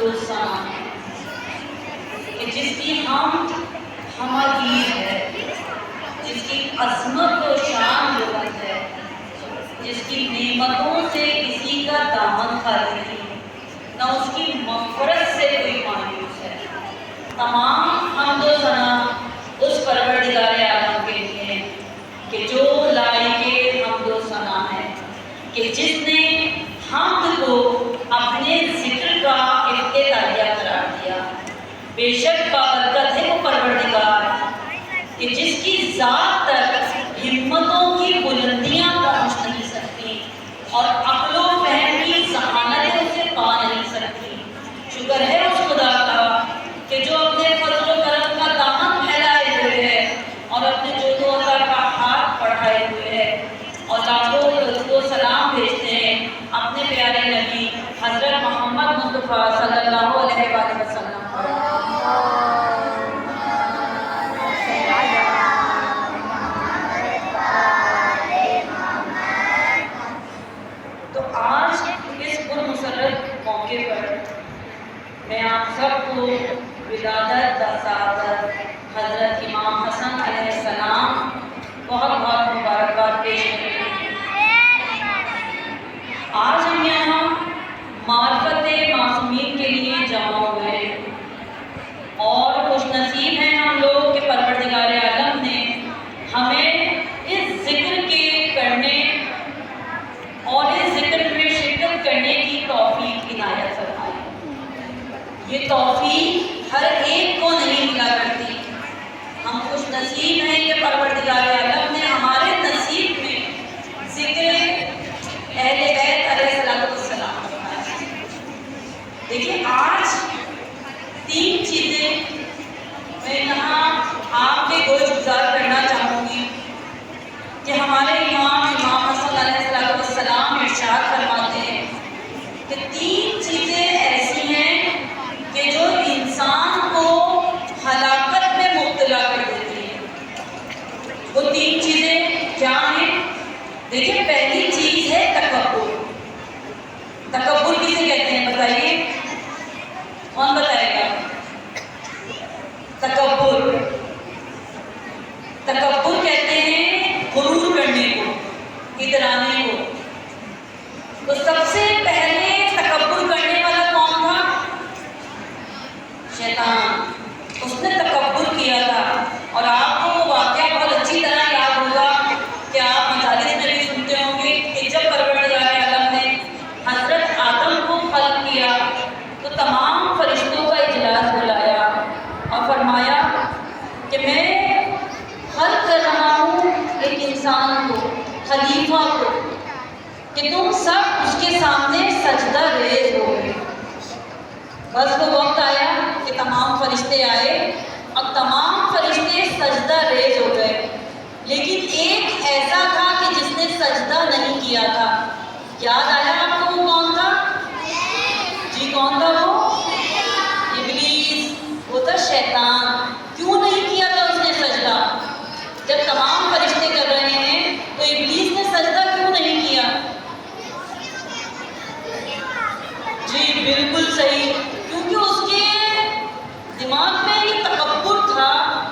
الثنا ہے کہ جس کی حمد حمدید ہے، جس کی عظمت و شان بلند ہے، جس کی نعمتوں سے کسی کا دامن خالی نہیں، نہ اس کی مغفرت سے کوئی مایوس ہے۔ تمام حمد و ثنا اس پروردگار عالم کے لیے کہ جو لائق حمد و ثنا ہے، کہ جس نے حمد کو اپنے ذکر کا ابتدائیہ قرار دیا۔ بے شک بابرکت ہے وہ پروردگار کہ جس کی ذات تک ہمتوں کی بلندیاں پہنچ نہیں سکتی اور عقل و فہم کی ذہانتیں اسے پا نہیں سکتی۔ شکر ہے اس خدا کا کہ جو اپنے فضل و کرم کا دامن پھیلائے ہوئے ہے اور اپنے جود و عطا کا ہاتھ بڑھائے ہوئے ہے، اور لاکھوں درود و سلام بھیجتے ہیں اپنے پیارے نبی حضرت محمد مصطفیٰ صلی اللہ علیہ وآلہ وسلم پر۔ تو آج اس پرمسرت موقع پر میں آپ سب کو ولادت سعادت حضرت امام حسن علیہ السلام بہت بہت مبارکباد پیش کرتی ہوں۔ آج ہم یہاں معرفت معصومین کے لیے جمع ہوئے ہیں اور خوش نصیب ہیں ہم لوگ کہ پروردگار عالم نے ہمیں اس ذکر کے کرنے اور اس ذکر میں شرکت کرنے کی توفیق عنایت فرمائی۔ یہ توفیق ہر ایک کو نہیں ملا کرتی۔ ہم خوش نصیب ہیں کہ پروردگار عالم نے ہمارے نصیب میں ذکر اہل بیت علیہ السلام فرمایا۔ دیکھیں آج تین چیزیں میں یہاں آپ کے گوش گزار کرنا چاہوں گی کہ ہمارے امام حسن علیہ السلام ارشاد فرماتے ہیں کہ تین چیزیں ایسی ہیں کہ جو انسان کو ہلاکت میں مبتلا کر دیتی ہیں۔ وہ تین چیزیں کیا ہیں؟ دیکھیں پہلی چیز ہے تکبر۔ تکبر کسے کہتے ہیں بتائیے؟ کون بتائے گا؟ تکبر کہتے ہیں غرور کرنے کو، ادرانے کو۔ تو سب سے پہلے تکبر کرنے والا کون تھا؟ شیطان۔ اس نے تکبر کیا تھا، اور آپ کو وہ واقعہ بہت اچھی طرح یاد ہوگا کہ آپ مجالس میں بھی سنتے ہوں گے کہ جب پروردگار عالم نے حضرت آدم کو خلق کیا تو تمام فرشتوں کا اجلاس بلایا اور فرمایا کہ میں خلق کر رہا ہوں ایک انسان کو، خلیفہ کو، کہ تم سب اس کے سامنے سجدہ ریز ہو گئے۔ بس وہ وقت آیا کہ تمام فرشتے آئے اور تمام فرشتے سجدہ ریز ہو گئے، لیکن ایک ایسا تھا کہ جس نے سجدہ نہیں کیا تھا۔ یاد آیا آپ کو وہ کون تھا؟ جی کون تھا وہ؟ ابلیس۔ وہ تھا شیطان۔ کیوں نہیں کیا تھا اس نے سجدہ؟ جب تمام فرشتے کر رہے ہیں تو ابلیس نے سجدہ کیوں نہیں کیا؟ جی بالکل صحیح، کیونکہ اس کے دماغ میں یہ تکبر تھا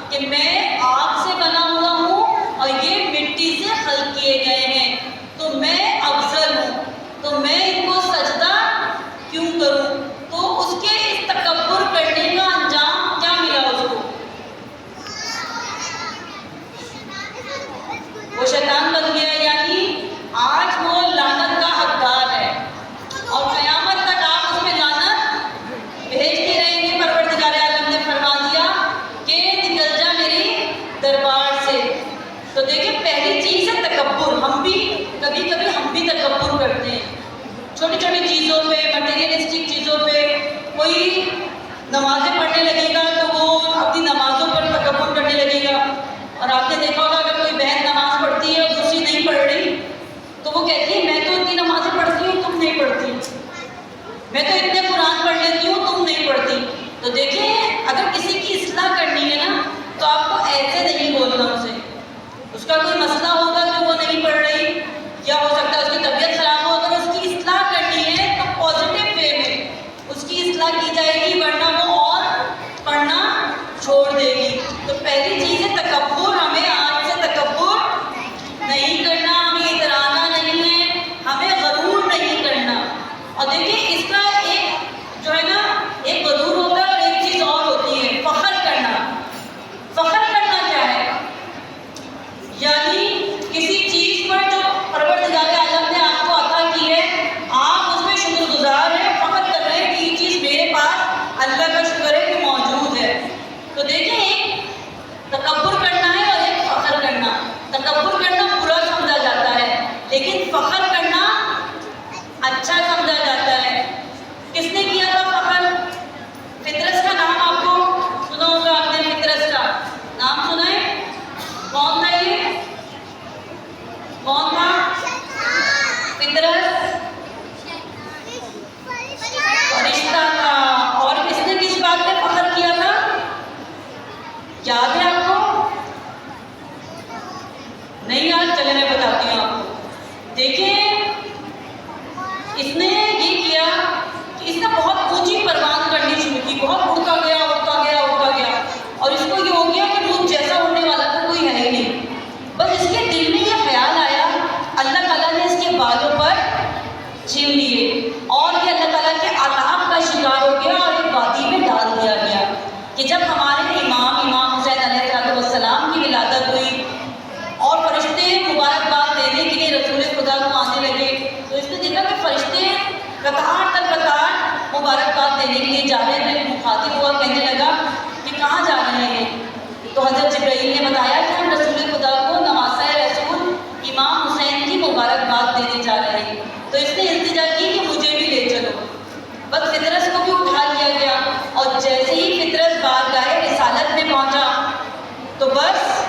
کہ میں آگ سے بنا ہوا ہوں اور یہ مٹی سے خلق کیے گئے ہیں، تو میں افضل ہوں، تو میں ان کو سجدہ کیوں کروں؟ تو اس کے اس تکبر کرنے کا انجام کیا ملا اس کو؟ وہ شیطان بن گیا، یعنی آج وہ لعنت کا حقدار ہے اور قیامت تک آپ اس پہ لعنت بھیجتے رہیں گے۔ پروردگار عالم نے فرما دیا کہ نکل جا میری دربار سے۔ تو دیکھیں پہلی چیز ہے تکبر۔ ہم بھی کبھی تکبر کرتے ہیں چھوٹی چھوٹی چیزوں پہ، مٹیریلسٹک چیزوں پہ۔ کوئی نمازیں پڑھنے لگے گا تو وہ اپنی نمازوں پر تکبر کرنے لگے گا، اور آپ نے دیکھا ہوگا اگر کوئی بہن نماز پڑھتی ہے اور دوسری نہیں پڑھ رہی تو وہ کہتی ہے میں تو اتنی نمازیں پڑھتی ہوں تم نہیں پڑھتی، میں تو اتنے قرآن پڑھ لیتی ہوں تم نہیں پڑھتی۔ تو دیکھیں اگر کسی کی اصلاح کرنی ہے نا تو آپ کو ایسے نہیں بولنا اسے۔ اس کا کوئی مسئلہ ہوگا جو وہ نہیں پڑھ رہی، یا ہو سکتا ہے اس کی طبیعت خراب ہو، اگر اس کی اصلاح کرنی ہے تو پازیٹیو وے میں اس کی اصلاح کی جائے گی ورنہ وہ اور پڑھنا چھوڑ دے گی۔ تو پہلی چیز ہے تکبر، ہمیں آج سے تکبر نہیں کرنا، ہمیں اترانا نہیں ہے، ہمیں غرور نہیں کرنا۔ اور دیکھیں اس کا ایک جو ہے نا، ایک غرور ہوتا ہے اور ایک چیز اور ہوتی ہے فخر کرنا۔ فخر کرنا کیا ہے؟ یعنی کسی چیز پر جو پروردگار عالم نے آپ کو عطا کی ہے، آپ اس میں شکر گزار ہیں، فخر کر رہے ہیں کہ یہ چیز میرے پاس اللہ کا شکر ہے کہ موجود ہے۔ تو دیکھیں ایک تکبر کرنا ہے اور ایک فخر کرنا۔ تکبر کرنا برا سمجھا جاتا ہے لیکن فخر کرنا اچھا سمجھا جاتا ہے۔ کس نے کیا تھا فخر؟ فطرس کا نام آپ کو سنا ہوگا، آپ نے فطرس کا نام سنا ہے؟ کون تھا یہ؟ کون تھا فطرس؟ فرشتہ تھا۔ اور کس نے کس بات پہ فخر کیا تھا؟ یاد ہے آپ کو؟ نہیں یاد؟ چلے میں بتاتی ہوں آپ کو۔ دیکھیں اس نے یہ کیا کہ اس نے بہت اونچی پروان کرنی شروع کی، بہت اڑتا گیا اڑتا گیا اڑتا گیا، اور اس کو یہ ہو گیا کہ وہ جیسا اڑنے والا تھا کوئی ہے ہی نہیں۔ بس اس کے دل میں یہ خیال آیا، اللہ تعالیٰ نے اس کے بالوں پر چھین لیے اور یہ اللہ تعالیٰ کے عذاب کا شکار ہو گیا اور ایک وادی میں ڈال دیا گیا۔ کہ جب ہمارے امام حسین علیہ السلام کی ولادت ہوئی اور فرشتے مبارکباد دینے کے لیے رسول خدا کو آنے لگے، تو اس نے دیکھا کہ فرشتے قطار در قطار مبارکباد دینے کے لیے جا رہے ہیں۔ مخاطب ہوا، کہنے لگا کہ کہاں جا رہے ہیں؟ تو حضرت جبرائیل نے بتایا کہ ہم رسول خدا کو نواسۂ رسول امام حسین کی مبارکباد دینے جا رہے ہیں۔ تو اس نے التجا کی کہ مجھے بھی لے چلو۔ بس فطرس کو بھی اٹھا لیا گیا اور جیسے ہی فطرس بارگاہ رسالت میں پہنچا تو بس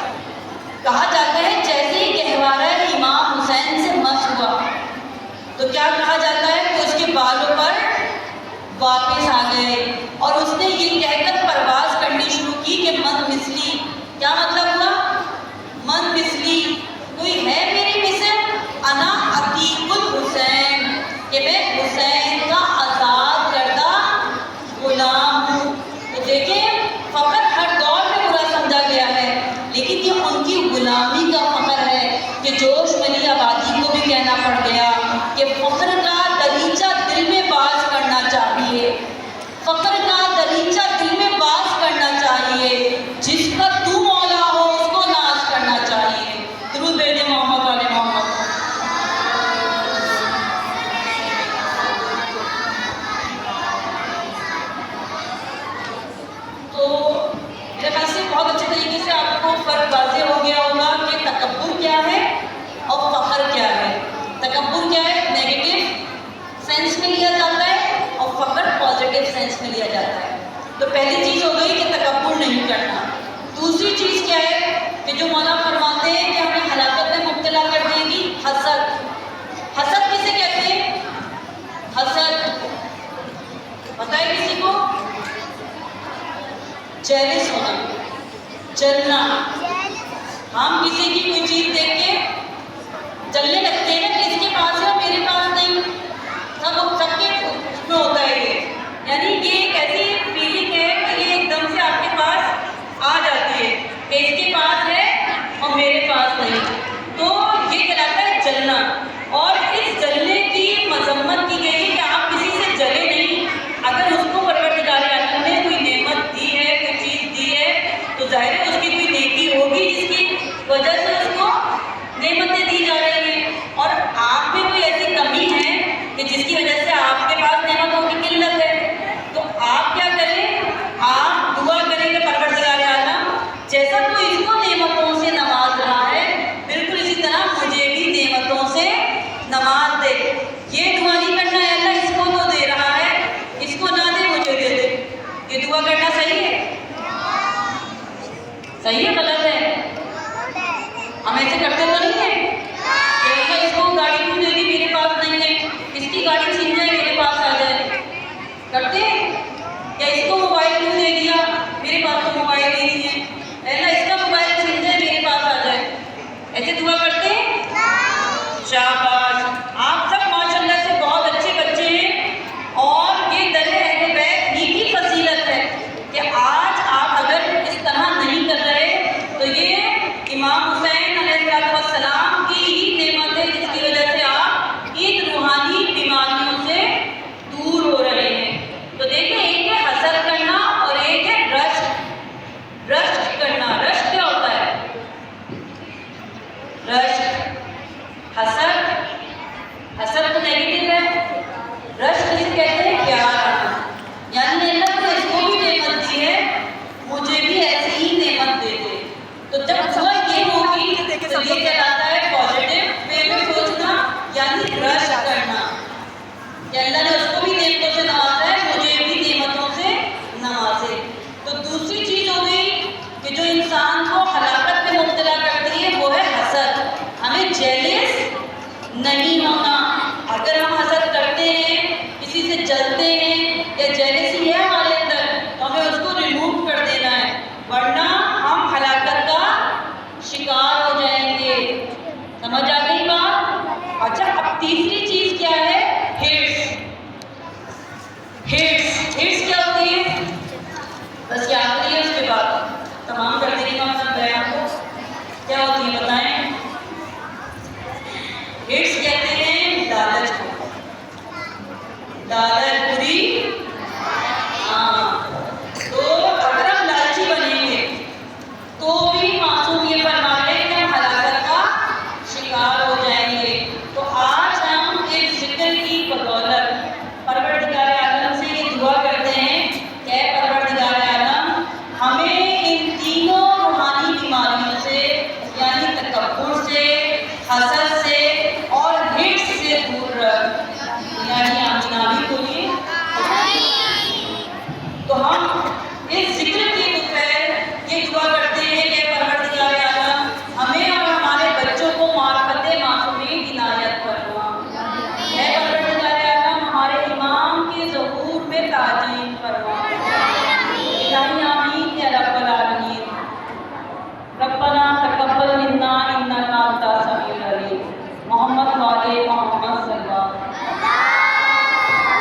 کہا جاتا ہے جیسے ہی گہوارہ امام حسین سے مس ہوا تو کیا کہا جاتا ہے کہ اس کے بالوں پر واپس آ گئے، اور اس نے یہ کہہ کر پرواز کرنی شروع کی کہ من مثلی۔ کیا مطلب ہوا؟ من مثلی، کوئی ہے میری مثل؟ انا عتیق الحسین، کہ میں حسین کا آزاد کردہ غلام ہوں۔ تو دیکھیں فخر ہر دور میں برا سمجھا گیا ہے لیکن یہ ان کی غلامی کا فخر ہے کہ جوش ملی آبادی کو بھی کہنا پڑ گیا کہ فخر کا دریچہ دل میں باز کرنا چاہیے، فخر کا دریچہ دل میں باز کرنا چاہیے، جس کا تو مولا ہو اس کو ناز کرنا چاہیے۔ درود بھیجیں محمد علیہ محمد۔ تو میرے خیال سے بہت اچھے طریقے سے آپ کو فرق واضح ہو گیا ہوگا کہ تکبر کیا ہے اور فخر کیا ہے۔ تکبر کیا ہے؟ نیگیٹو سینس میں لیا جاتا ہے اور فخر پازیٹیو سینس میں لیا جاتا ہے۔ تو پہلی چیز ہو گئی کہ تکبر نہیں کرنا۔ دوسری چیز کیا ہے کہ جو مولا فرماتے ہیں کہ ہمیں ہلاکت میں مبتلا کر دے گی، حسد۔ حسد کسے کہتے ہیں؟ حسد پتہ ہے کسی کو؟ جیلس ہونا، جلنا۔ ہم کسی کی کوئی چیز دیکھ کے جلنے لگتے ہیں نا کہ اس کے پاس ہے میرے پاس نہیں، سب کے اس میں ہوتا ہے یہ، یعنی یہ ایک ایسی فیلنگ ہے کہ یہ ایک دم سے آپ کے پاس آ جاتی ہے کہ اس کے پاس ہے اور میرے پاس نہیں، تو یہ کہلاتا ہے جلنا۔ اور اس جلنے کی مذمت کی گئی ہے کہ آپ کسی سے جلے نہیں۔ اگر اس کو پروردگار عالم نے کوئی نعمت دی ہے، کوئی چیز دی ہے، تو ظاہر ہے اس کی کوئی نیکی ہوگی جس کی وجہ سے اس کو نعمتیں دی جا رہی ہیں، اور آپ میں کوئی ایسی کمی ہے کہ جس کی وجہ سے آپ کے پاس نعمتوں کی قلت ہے، تو آپ کیا کریں؟ آپ دعا کریں کہ پروردگار عالم جیسا تو اس کو نعمتوں سے نواز رہا ہے، بالکل اسی طرح مجھے بھی نعمتوں سے نواز دے۔ یہ دعا نہیں کرنا ہے اللہ اس کو تو دے رہا ہے، اس کو نہ دے مجھے دے دے۔ یہ دعا کرنا صحیح ہے؟ صحیح ہے غلط ہے؟ ہم ایسے کرتے تو نہیں ہیں کہ اللہ اس کو گاڑی کیوں دے دی میرے پاس نہیں ہے، اس کی گاڑی چھین جائے میرے پاس آ جائے، کرتے ہیں؟ یا اس کو